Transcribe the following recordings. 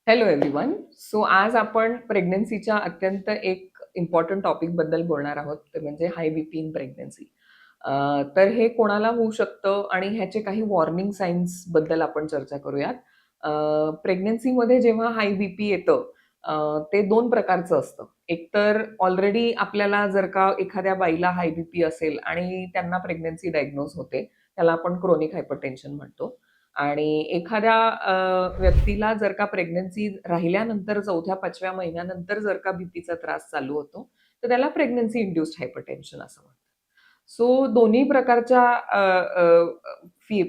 Hello everyone. So आज आपण प्रेग्नन्सीच्या अत्यंत एक इम्पॉर्टंट टॉपिक बद्दल बोलणार आहोत, ते म्हणजे हाय बीपी इन प्रेग्नन्सी. तर हे कोणाला होऊ शकतं आणि ह्याचे काही वॉर्निंग साइन्स बद्दल आपण चर्चा करूयात. प्रेग्नन्सीमध्ये जेव्हा हाय बीपी येतं, ते 2 प्रकारचं असतं. एक तर ऑलरेडी आपल्याला जर का एखाद्या बाईला हाय बीपी असेल आणि त्यांना प्रेग्नन्सी डायग्नोज होते, त्याला आपण क्रोनिक हायपरटेन्शन म्हणतो. आणि एखाद्या व्यक्तीला जर का प्रेग्नन्सी राहिल्यानंतर 4थ्या-5व्या महिन्यानंतर जर का बीपीचा त्रास चालू होतो, तर त्याला प्रेग्नन्सी इंड्यूस्ड हायपरटेन्शन असं म्हणतात. सो दोन्ही प्रकारच्या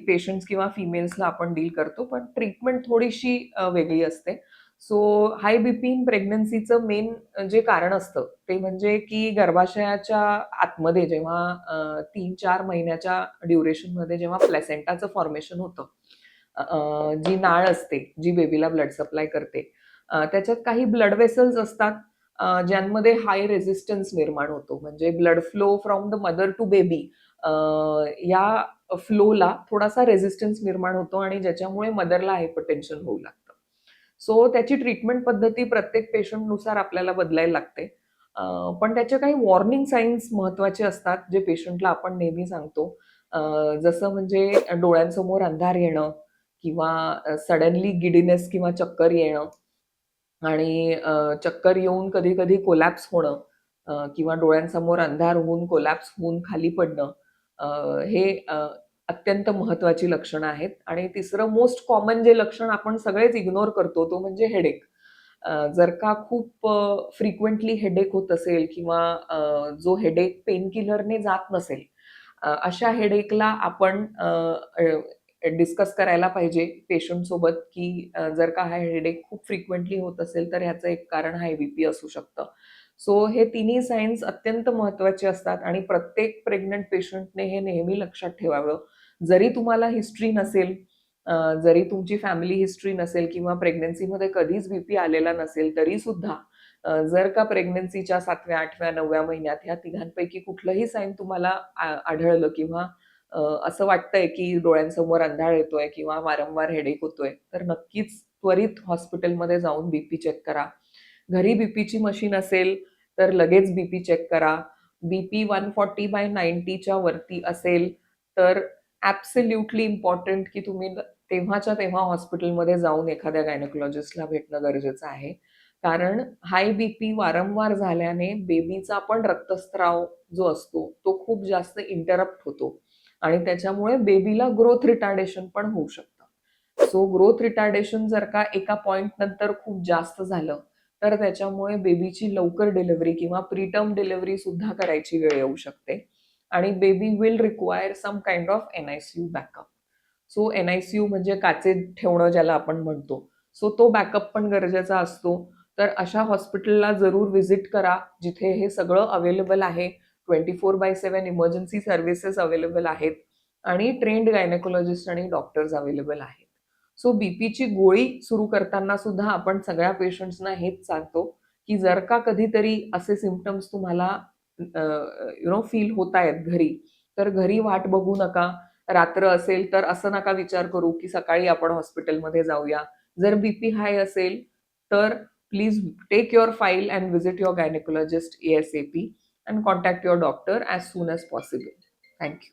पेशंट्स किंवा फिमेल्सला आपण डील करतो, पण ट्रीटमेंट थोडीशी वेगळी असते. सो हाय बीपी इन प्रेग्नन्सीचं मेन जे कारण असतं, ते म्हणजे की गर्भाशयाच्या आतमध्ये जेव्हा 3-4 महिन्याच्या ड्युरेशनमध्ये जेव्हा प्लॅसेंटाचं फॉर्मेशन होतं, जी नाळ असते, जी बेबीला ब्लड सप्लाय करते, त्याच्यात काही ब्लड वेसल्स असतात, ज्यांमध्ये हाय रेझिस्टन्स निर्माण होतो. म्हणजे blood flow from the mother to baby या फ्लोला थोडासा रेझिस्टन्स निर्माण होतो आणि ज्याच्यामुळे मदरला हायपरटेन्शन होऊ लागतं. सो त्याची ट्रीटमेंट पद्धती प्रत्येक पेशंटनुसार आपल्याला बदलायला लागते. पण त्याचे काही वॉर्निंग साइन्स महत्त्वाचे असतात, जे पेशंटला आपण नेहमी सांगतो. अ, जसं म्हणजे डोळ्यांसमोर अंधार येणं किंवा सडनली गिडीनेस किंवा चक्कर येणं आणि चक्कर येऊन कधी-कधी कोलॅप्स होणं, किंवा डोळ्यांसमोर अंधार होऊन कोलॅप्स होऊन खाली पडणं. अ, हे अत्यंत महत्त्वाची लक्षणं आहेत. आणि तिसरं मोस्ट कॉमन जे लक्षण आपण सगळेच इग्नोर करतो, तो म्हणजे हेडेक. जर का खूप फ्रिक्वेंटली हेडेक होत असेल किंवा जो हेडेक पेनकिलरने जात नसेल, अशा हेडेकला आपण डिस्कस करायला पाहिजे पेशंटसोबत, की जर का हा हेडेक खूप फ्रिक्वेंटली होत असेल, तर ह्याचं एक कारण हाय बीपी असू शकतं. सो हे तिन्ही सायन्स अत्यंत महत्त्वाचे असतात आणि प्रत्येक प्रेग्नंट पेशंटने हे नेहमी लक्षात ठेवावं. जरी तुम्हाला हिस्ट्री नसेल, जरी तुमची फॅमिली हिस्ट्री नसेल किंवा प्रेग्नन्सीमध्ये कधीच बीपी आलेला नसेल, तरीसुद्धा जर का प्रेग्नन्सीच्या 7व्या, 8व्या, 9व्या महिन्यात ह्या तिघांपैकी कुठलंही साईन तुम्हाला आढळलं किंवा असं वाटतंय की डोळ्यांसमोर अंधार येतोय किंवा वारंवार हेडेक होतोय, तर नक्कीच त्वरित हॉस्पिटलमध्ये जाऊन बीपी चेक करा. घरी बीपीची मशीन असेल, तर लगेच बीपी चेक करा. बीपी 140/90च्या वरती असेल, तर ॲब्सोल्युटली इम्पोर्टंट की तुम्ही तेव्हाच्या तेव्हा हॉस्पिटलमध्ये जाऊन एखाद्या गायनेकोलॉजिस्टला भेटणं गरजेचं आहे. कारण हाय बीपी वारंवार झाल्याने बेबीचा पण रक्तस्राव जो असतो, तो खूप जास्त इंटरप्ट होतो आणि त्याच्यामुळे बेबीला ग्रोथ रिटार्डेशन पण होऊ शकतं. सो ग्रोथ रिटार्डेशन जर का एका पॉइंट नंतर खूप जास्त झालं, तर त्याच्यामुळे बेबीची लवकर डिलिव्हरी किंवा प्रीटर्म डिलिव्हरी सुद्धा करायची वेळ येऊ शकते आणि baby will require some kind of NICU backup. So NICU म्हणजे काचेत ठेवणं ज्याला आपण म्हणतो. सो तो बॅकअप पण गरजेचा असतो. तर अशा हॉस्पिटलला जरूर व्हिजिट करा, जिथे हे सगळं अवेलेबल आहे. 24/7 इमर्जन्सी सर्व्हिसेस अवेलेबल आहेत आणि ट्रेन्ड गायनेकोलॉजिस्ट आणि डॉक्टर्स अवेलेबल आहेत. सो बीपीची गोळी सुरू करताना सुद्धा आपण सगळ्या पेशंट्सना हेच सांगतो, की जर का कधीतरी असे सिम्प्टम्स तुम्हाला फील होतायत घरी, तर घरी वाट बघू नका. रात्र असेल तर असं नका विचार करू, की सकाळी आपण हॉस्पिटलमध्ये जाऊया. जर बीपी हाय असेल, तर please take your file and visit your gynaecologist ASAP and contact your doctor as soon as possible. Thank you.